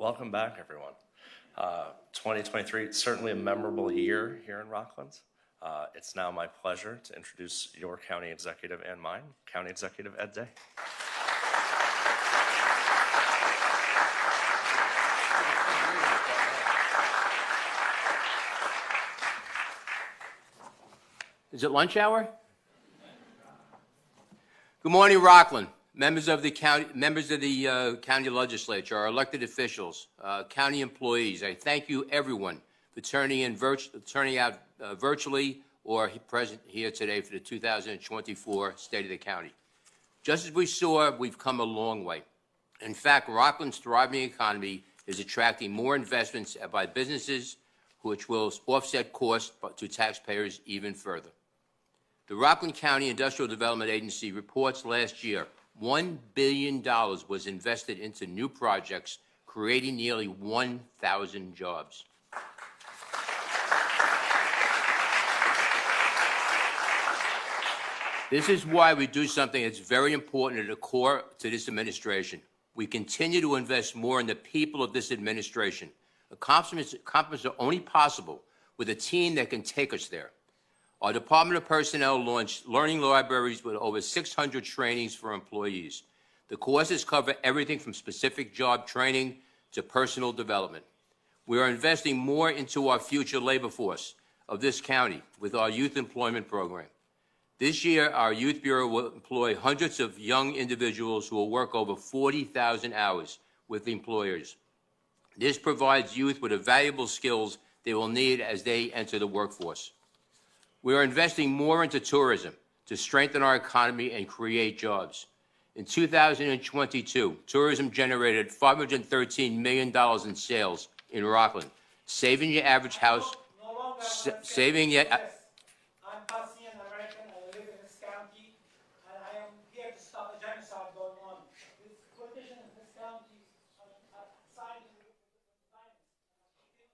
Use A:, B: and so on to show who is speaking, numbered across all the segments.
A: Welcome back, everyone. 2023 is certainly a memorable year here in Rockland. It's now my pleasure to introduce your county executive and mine, County Executive Ed Day.
B: Is it lunch hour? Good morning, Rockland. Members of the county legislature, our elected officials, county employees. I thank you, everyone, for turning out virtually or present here today for the 2024 State of the County. Just as we saw, we've come a long way. In fact, Rockland's thriving economy is attracting more investments by businesses, which will offset costs to taxpayers even further. The Rockland County Industrial Development Agency reports last year $1 billion was invested into new projects, creating nearly 1,000 jobs. This is why we do something that's very important at the core to this administration. We continue to invest more in the people of this administration. Accomplishments are only possible with a team that can take us there. Our Department of Personnel launched learning libraries with over 600 trainings for employees. The courses cover everything from specific job training to personal development. We are investing more into our future labor force of this county with our youth employment program. This year, our Youth Bureau will employ hundreds of young individuals who will work over 40,000 hours with employers. This provides youth with the valuable skills they will need as they enter the workforce. We are investing more into tourism to strengthen our economy and create jobs. In 2022, tourism generated $513 million in sales in Rockland, saving your average house, saving your...
C: I'm Palestinian American. I live in this county, and I am here to stop the genocide going on. These politicians in this county are siding with the Zionists. Shame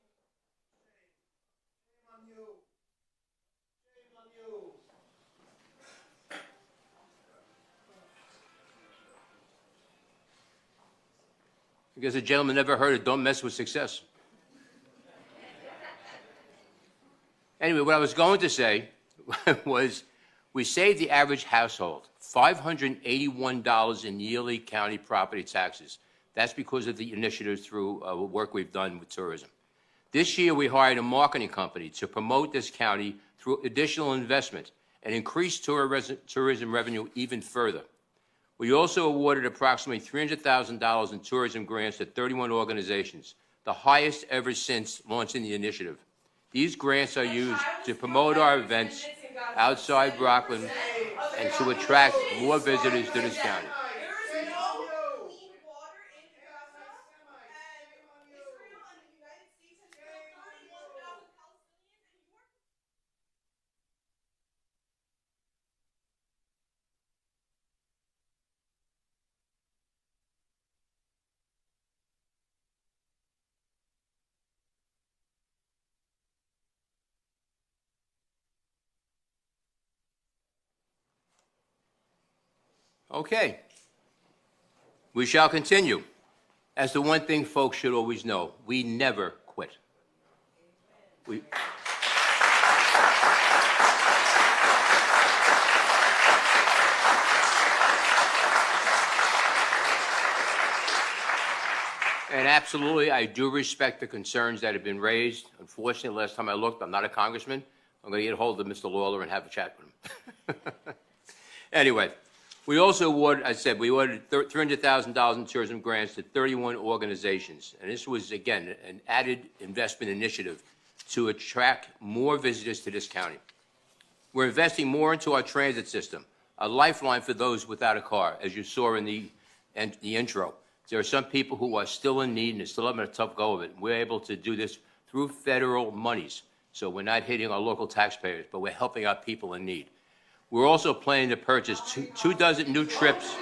C: on you. Shame on you.
B: I guess the gentleman never heard it, don't mess with success. Anyway, what I was going to say was we saved the average household $581 in yearly county property taxes. That's because of the initiatives through work we've done with tourism. This year, we hired a marketing company to promote this county through additional investment and increase tourism revenue even further. We also awarded approximately $300,000 in tourism grants to 31 organizations, the highest ever since launching the initiative. These grants are used to promote our events outside Rockland and to attract more visitors to this county. Okay. We shall continue. As the one thing folks should always know, we never quit. And absolutely, I do respect the concerns that have been raised. Unfortunately, last time I looked, I'm not a congressman. I'm going to get a hold of Mr. Lawler and have a chat with him. Anyway. We also awarded, we awarded $300,000 in tourism grants to 31 organizations. And this was, again, an added investment initiative to attract more visitors to this county. We're investing more into our transit system, a lifeline for those without a car, as you saw in the intro. There are some people who are still in need and are still having a tough go of it. We're able to do this through federal monies. So we're not hitting our local taxpayers, but we're helping out people in need. We're also planning to purchase two dozen new trips.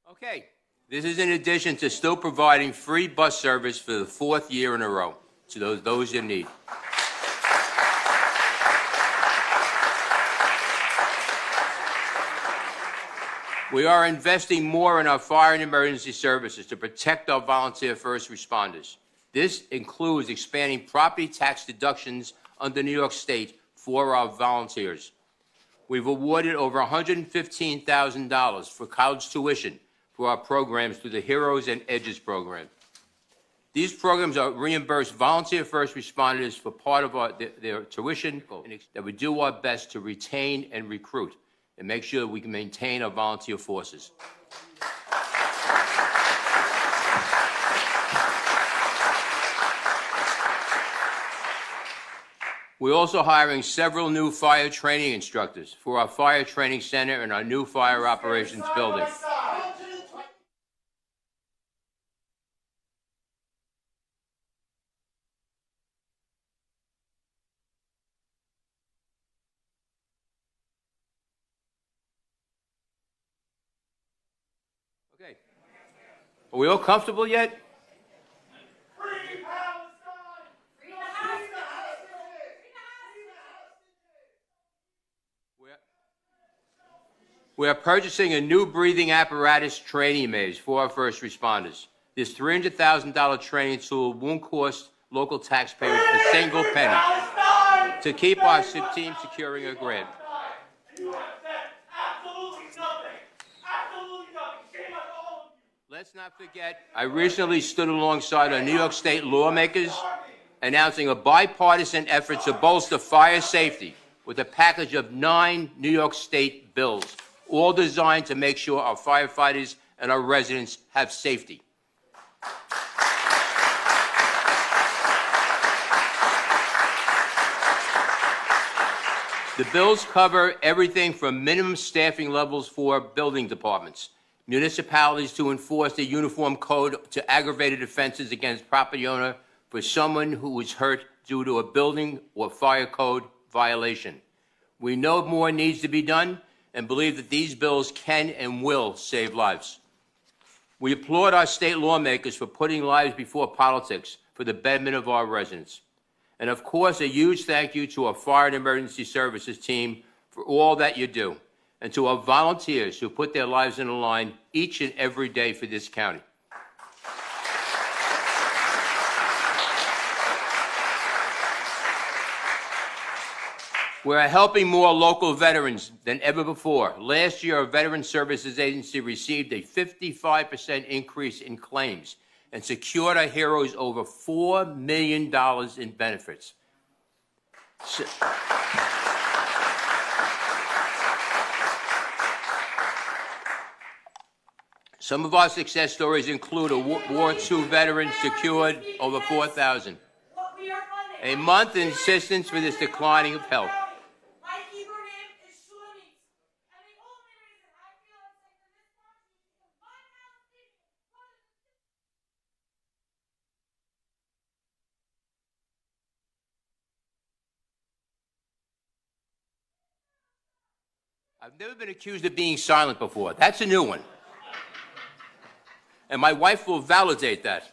B: Okay, This is in addition to still providing free bus service for the 4th year in a row to those in need. We are investing more in our fire and emergency services to protect our volunteer first responders. This includes expanding property tax deductions under New York State for our volunteers. We've awarded over $115,000 for college tuition for our programs through the Heroes and Edges program. These programs are reimbursed volunteer first responders for part of their tuition, that we do our best to retain and recruit and make sure that we can maintain our volunteer forces. We're also hiring several new fire training instructors for our fire training center and our new fire operations building. Okay. Are we all comfortable yet? We are purchasing a new breathing apparatus training maze for our first responders. This $300,000 training tool won't cost local taxpayers a single penny to keep our team securing a grant. Let's not forget, I recently stood alongside our New York State lawmakers announcing a bipartisan effort to bolster fire safety with a package of 9 New York State bills, all designed to make sure our firefighters and our residents have safety. The bills cover everything from minimum staffing levels for building departments, municipalities to enforce the uniform code to aggravated offenses against property owner for someone who was hurt due to a building or fire code violation. We know more needs to be done and believe that these bills can and will save lives. We applaud our state lawmakers for putting lives before politics for the betterment of our residents. And of course, a huge thank you to our fire and emergency services team for all that you do, and to our volunteers who put their lives on the line each and every day for this county. We're helping more local veterans than ever before. Last year, our Veteran Services Agency received a 55% increase in claims and secured our heroes over $4 million in benefits. Some of our success stories include a World War II veteran secured over $4,000. A month in assistance for this declining of health. I've never been accused of being silent before. That's a new one. And my wife will validate that.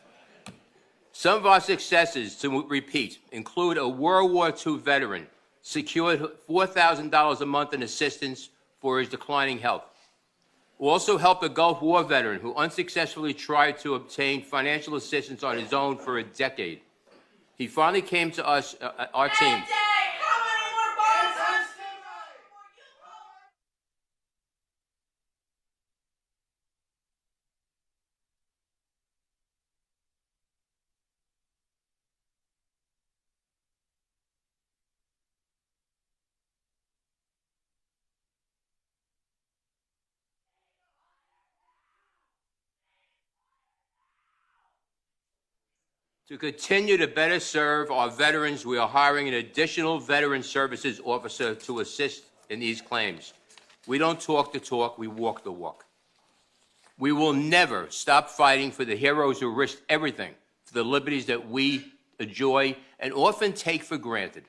B: Some of our successes, to repeat, include a World War II veteran secured $4,000 a month in assistance for his declining health. We also helped a Gulf War veteran who unsuccessfully tried to obtain financial assistance on his own for a decade. He finally came to us, our team. To continue to better serve our veterans, we are hiring an additional Veteran Services Officer to assist in these claims. We don't talk the talk, we walk the walk. We will never stop fighting for the heroes who risked everything for the liberties that we enjoy and often take for granted.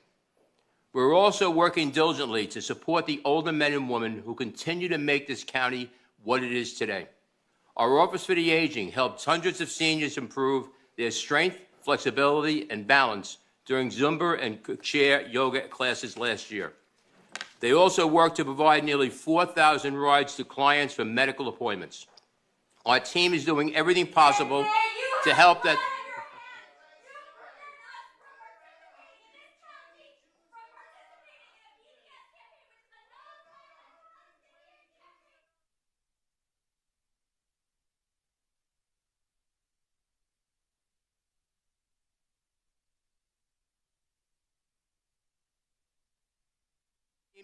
B: We're also working diligently to support the older men and women who continue to make this county what it is today. Our Office for the Aging helped hundreds of seniors improve their strength, flexibility, and balance during Zumba and chair yoga classes last year. They also worked to provide nearly 4,000 rides to clients for medical appointments. Our team is doing everything possible to help that.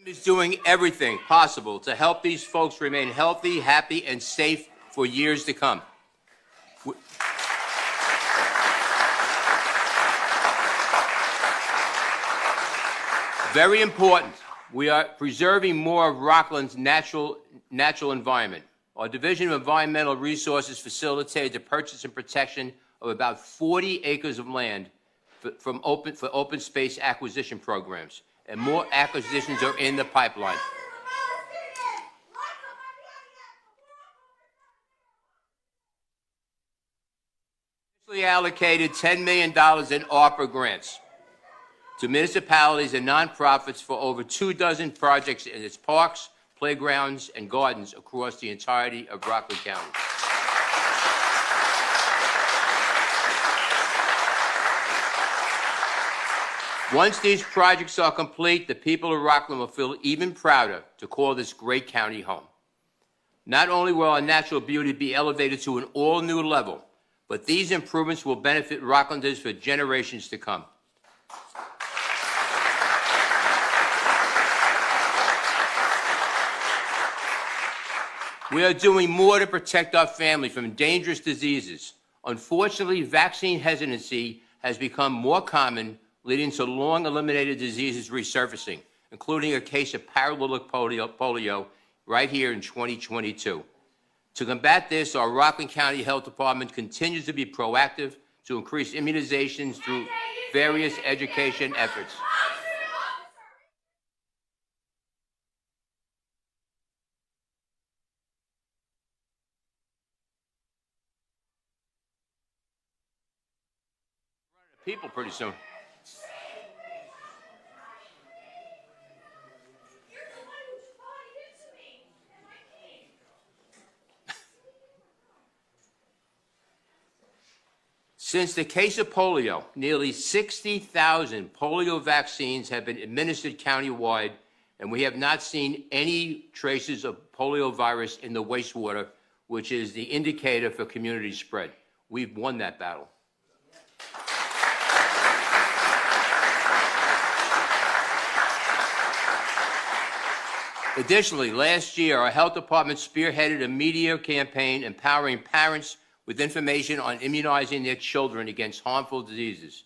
B: Is doing everything possible to help these folks remain healthy, happy, and safe for years to come. Very important, we are preserving more of Rockland's natural environment. Our Division of Environmental Resources facilitated the purchase and protection of about 40 acres of land for open space acquisition programs, and more acquisitions are in the pipeline. We allocated $10 million in ARPA grants to municipalities and nonprofits for over 24 projects in its parks, playgrounds, and gardens across the entirety of Rockland County. Once these projects are complete, the people of Rockland will feel even prouder to call this great county home. Not only will our natural beauty be elevated to an all-new level, but these improvements will benefit Rocklanders for generations to come. We are doing more to protect our family from dangerous diseases. Unfortunately, vaccine hesitancy has become more common, leading to long-eliminated diseases resurfacing, including a case of paralytic polio right here in 2022. To combat this, our Rockland County Health Department continues to be proactive to increase immunizations through various education efforts. People pretty soon. Since the case of polio, nearly 60,000 polio vaccines have been administered countywide, and we have not seen any traces of polio virus in the wastewater, which is the indicator for community spread. We've won that battle. Additionally, last year, our health department spearheaded a media campaign empowering parents with information on immunizing their children against harmful diseases.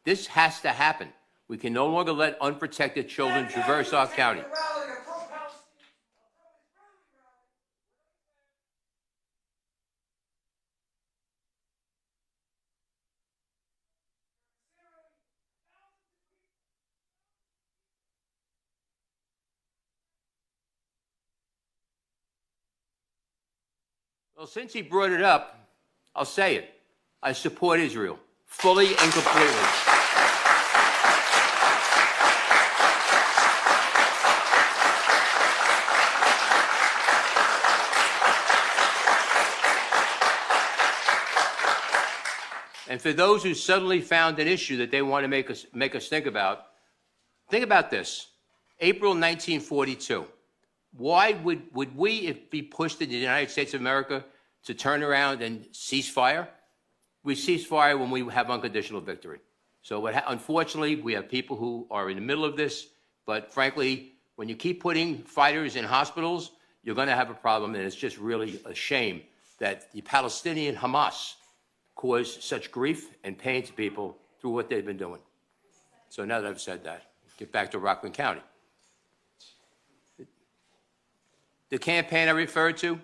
B: This has to happen. We can no longer let unprotected children traverse our county. Well, since he brought it up, I'll say it. I support Israel, fully and completely. And for those who suddenly found an issue that they want to make us think about this. April 1942. Why would we be pushed in the United States of America to turn around and cease fire? We cease fire when we have unconditional victory. So unfortunately, we have people who are in the middle of this, but frankly, when you keep putting fighters in hospitals, you're going to have a problem, and it's just really a shame that the Palestinian Hamas caused such grief and pain to people through what they've been doing. So now that I've said that, get back to Rockland County. The campaign I referred to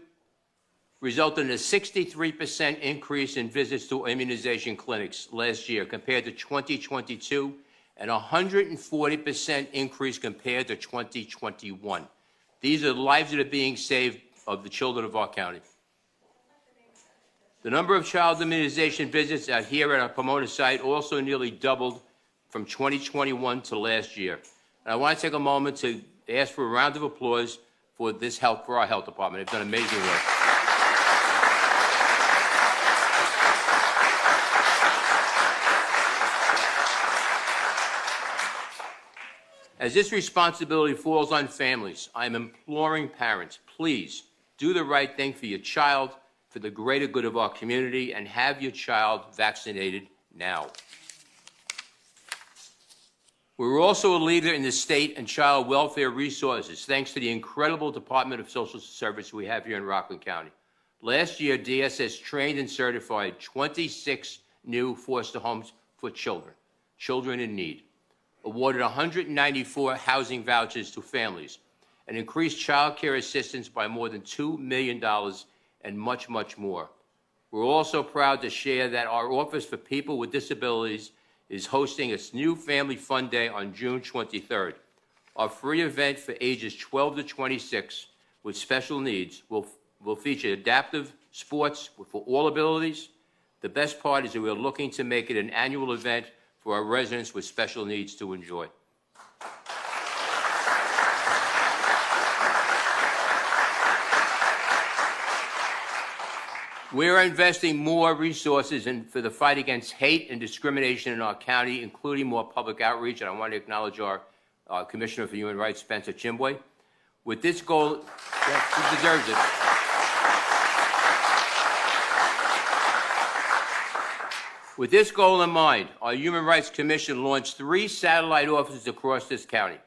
B: resulted in a 63% increase in visits to immunization clinics last year compared to 2022, and a 140% increase compared to 2021. These are the lives that are being saved of the children of our county. The number of child immunization visits out here at our Pomona site also nearly doubled from 2021 to last year. And I want to take a moment to ask for a round of applause for our health department. They've done amazing work. As this responsibility falls on families, I am imploring parents, please do the right thing for your child, for the greater good of our community, and have your child vaccinated now. We're also a leader in the state and child welfare resources, thanks to the incredible Department of Social Service we have here in Rockland County. Last year, DSS trained and certified 26 new foster homes for children in need, awarded 194 housing vouchers to families, and increased child care assistance by more than $2 million and much, much more. We're also proud to share that our Office for People with Disabilities is hosting its new Family Fun Day on June 23rd. Our free event for ages 12 to 26 with special needs will feature adaptive sports for all abilities. The best part is that we're looking to make it an annual event for our residents with special needs to enjoy. We're investing more resources for the fight against hate and discrimination in our county, including more public outreach, and I want to acknowledge our Commissioner for Human Rights, Spencer Chimboy. With this goal, he deserves it. With this goal in mind, our Human Rights Commission launched 3 satellite offices across this county.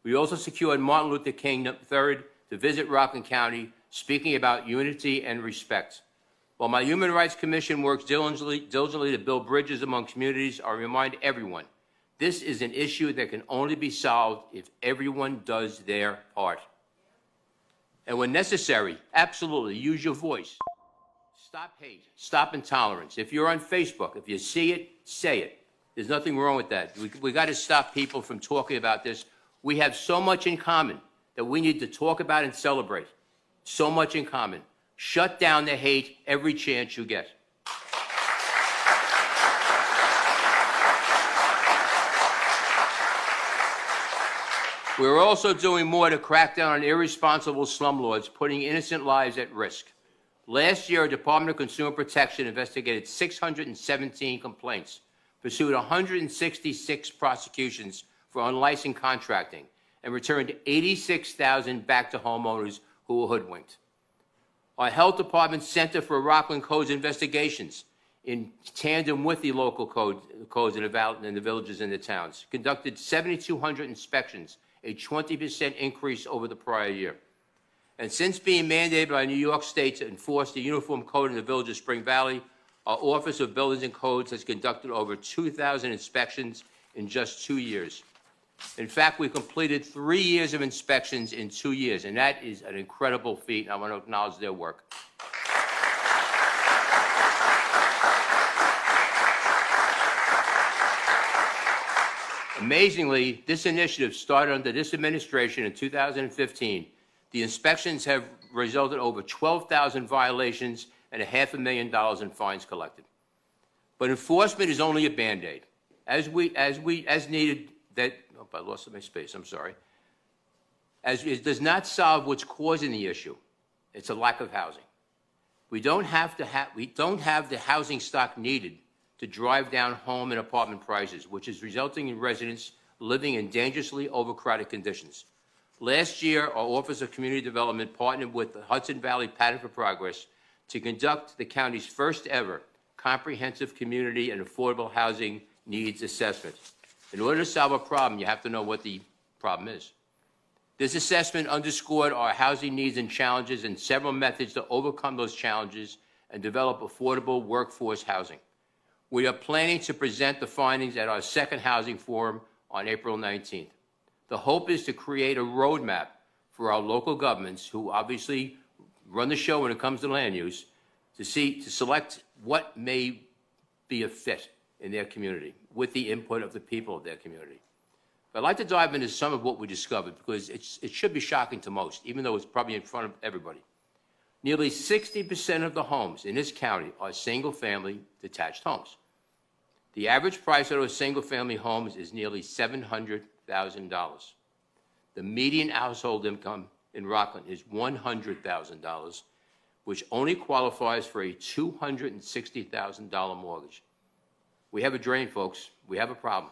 B: We also secured Martin Luther King III to visit Rockland County, speaking about unity and respect. While my Human Rights Commission works diligently to build bridges among communities, I remind everyone, this is an issue that can only be solved if everyone does their part. And when necessary, absolutely, use your voice. Stop hate, stop intolerance. If you're on Facebook, if you see it, say it. There's nothing wrong with that. We got to stop people from talking about this. We have so much in common that we need to talk about and celebrate. So much in common. Shut down the hate every chance you get. We're also doing more to crack down on irresponsible slumlords, putting innocent lives at risk. Last year, our Department of Consumer Protection investigated 617 complaints, pursued 166 prosecutions for unlicensed contracting, and returned 86,000 back to homeowners who were hoodwinked. Our Health Department's Center for Rockland Codes Investigations, in tandem with the local codes in the villages and the towns, conducted 7,200 inspections, a 20% increase over the prior year. And since being mandated by New York State to enforce the uniform code in the village of Spring Valley, our Office of Buildings and Codes has conducted over 2,000 inspections in just 2 years. In fact, we completed 3 years of inspections in 2 years, and that is an incredible feat, and I want to acknowledge their work. Amazingly, this initiative started under this administration in 2015. The inspections have resulted in over 12,000 violations and $500,000 in fines collected. But enforcement is only a Band-Aid. As needed, I lost my space, I'm sorry. As it does not solve what's causing the issue. It's a lack of housing. We don't have the housing stock needed to drive down home and apartment prices, which is resulting in residents living in dangerously overcrowded conditions. Last year, our Office of Community Development partnered with the Hudson Valley Pattern for Progress to conduct the county's first ever comprehensive community and affordable housing needs assessment. In order to solve a problem, you have to know what the problem is. This assessment underscored our housing needs and challenges and several methods to overcome those challenges and develop affordable workforce housing. We are planning to present the findings at our second housing forum on April 19th. The hope is to create a roadmap for our local governments, who obviously run the show when it comes to land use, to select what may be a fit in their community with the input of the people of their community. But I'd like to dive into some of what we discovered, because it should be shocking to most, even though it's probably in front of everybody. Nearly 60% of the homes in this county are single-family detached homes. The average price of those single-family homes is nearly $700,000. The median household income in Rockland is $100,000, which only qualifies for a $260,000 mortgage. We have a drain, folks. We have a problem.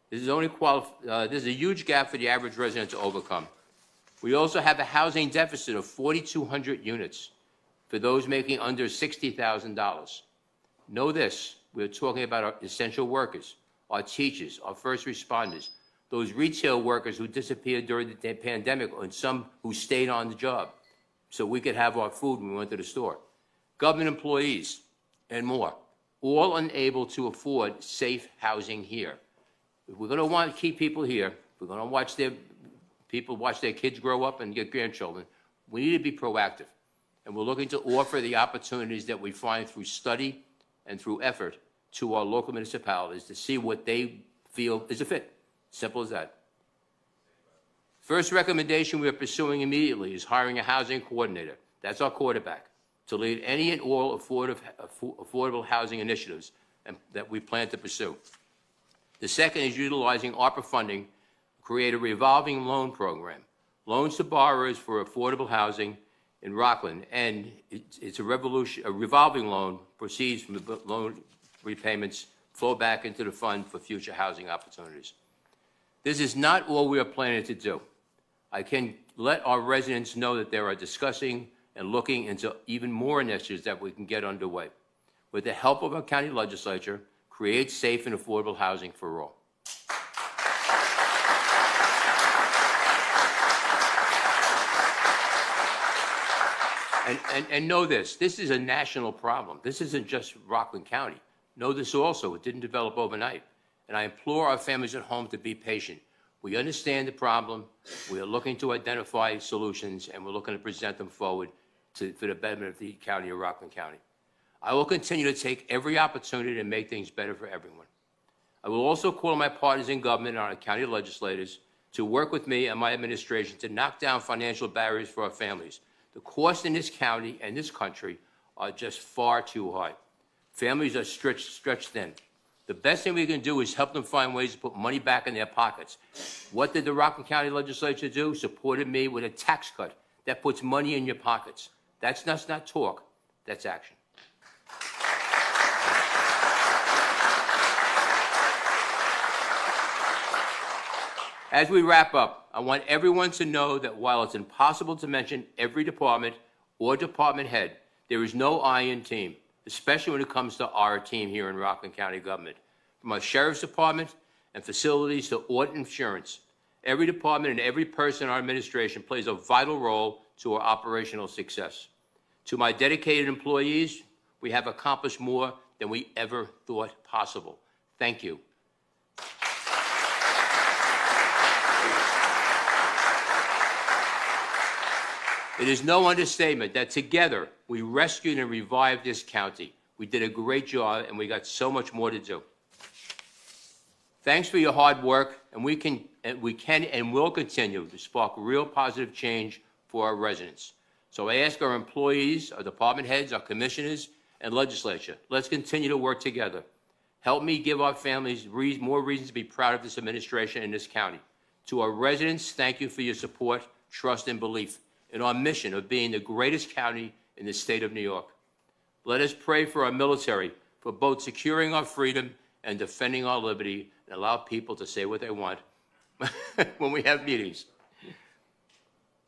B: This is a huge gap for the average resident to overcome. We also have a housing deficit of 4,200 units for those making under $60,000. Know this, we're talking about our essential workers, our teachers, our first responders, those retail workers who disappeared during the pandemic, and some who stayed on the job so we could have our food when we went to the store, government employees, and more, all unable to afford safe housing here. If we're going to want to keep people here, if we're going to watch their kids grow up and get grandchildren, we need to be proactive. And we're looking to offer the opportunities that we find through study and through effort to our local municipalities to see what they feel is a fit. Simple as that. First recommendation we are pursuing immediately is hiring a housing coordinator. That's our quarterback, to lead any and all affordable housing initiatives that we plan to pursue. The second is utilizing ARPA funding to create a revolving loan program, loans to borrowers for affordable housing in Rockland, and it's a revolving loan, proceeds from the loan repayments, flow back into the fund for future housing opportunities. This is not all we are planning to do. I can let our residents know that they are discussing and looking into even more initiatives that we can get underway. With the help of our county legislature, create safe and affordable housing for all. And know this is a national problem. This isn't just Rockland County. Know this also, it didn't develop overnight. And I implore our families at home to be patient. We understand the problem, we are looking to identify solutions, and we're looking to present them forward for the betterment of the county of Rockland County. I will continue to take every opportunity to make things better for everyone. I will also call on my partners in government and our county legislators to work with me and my administration to knock down financial barriers for our families. The costs in this county and this country are just far too high. Families are stretched thin. The best thing we can do is help them find ways to put money back in their pockets. What did the Rockland County legislature do? Supported me with a tax cut that puts money in your pockets. That's not talk, that's action. As we wrap up, I want everyone to know that while it's impossible to mention every department or department head, there is no iron team, especially when it comes to our team here in Rockland County government. From our sheriff's department and facilities to audit insurance, every department and every person in our administration plays a vital role to our operational success. To my dedicated employees, we have accomplished more than we ever thought possible. Thank you. It is no understatement that together we rescued and revived this county. We did a great job, and we got so much more to do. Thanks for your hard work, and we can and will continue to spark real positive change for our residents. So I ask our employees, our department heads, our commissioners, and legislature, let's continue to work together. Help me give our families more reasons to be proud of this administration and this county. To our residents, thank you for your support, trust, and belief in our mission of being the greatest county in the state of New York. Let us pray for our military, for both securing our freedom and defending our liberty, and allow people to say what they want when we have meetings.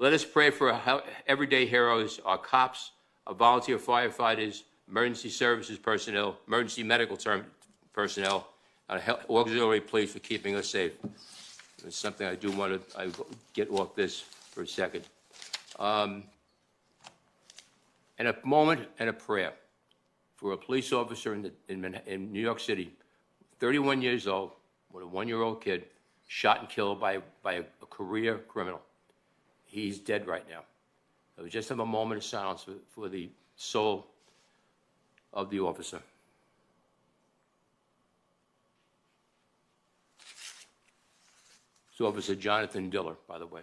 B: Let us pray for our everyday heroes, our cops, our volunteer firefighters, emergency services personnel, emergency medical personnel, and auxiliary police for keeping us safe. It's something I do want to get off this for a second. And a moment and a prayer for a police officer in New York City, 31 years old, with a 1-year-old kid, shot and killed by a career criminal. He's dead right now. So just have a moment of silence for the soul of the officer. It's Officer Jonathan Diller, by the way.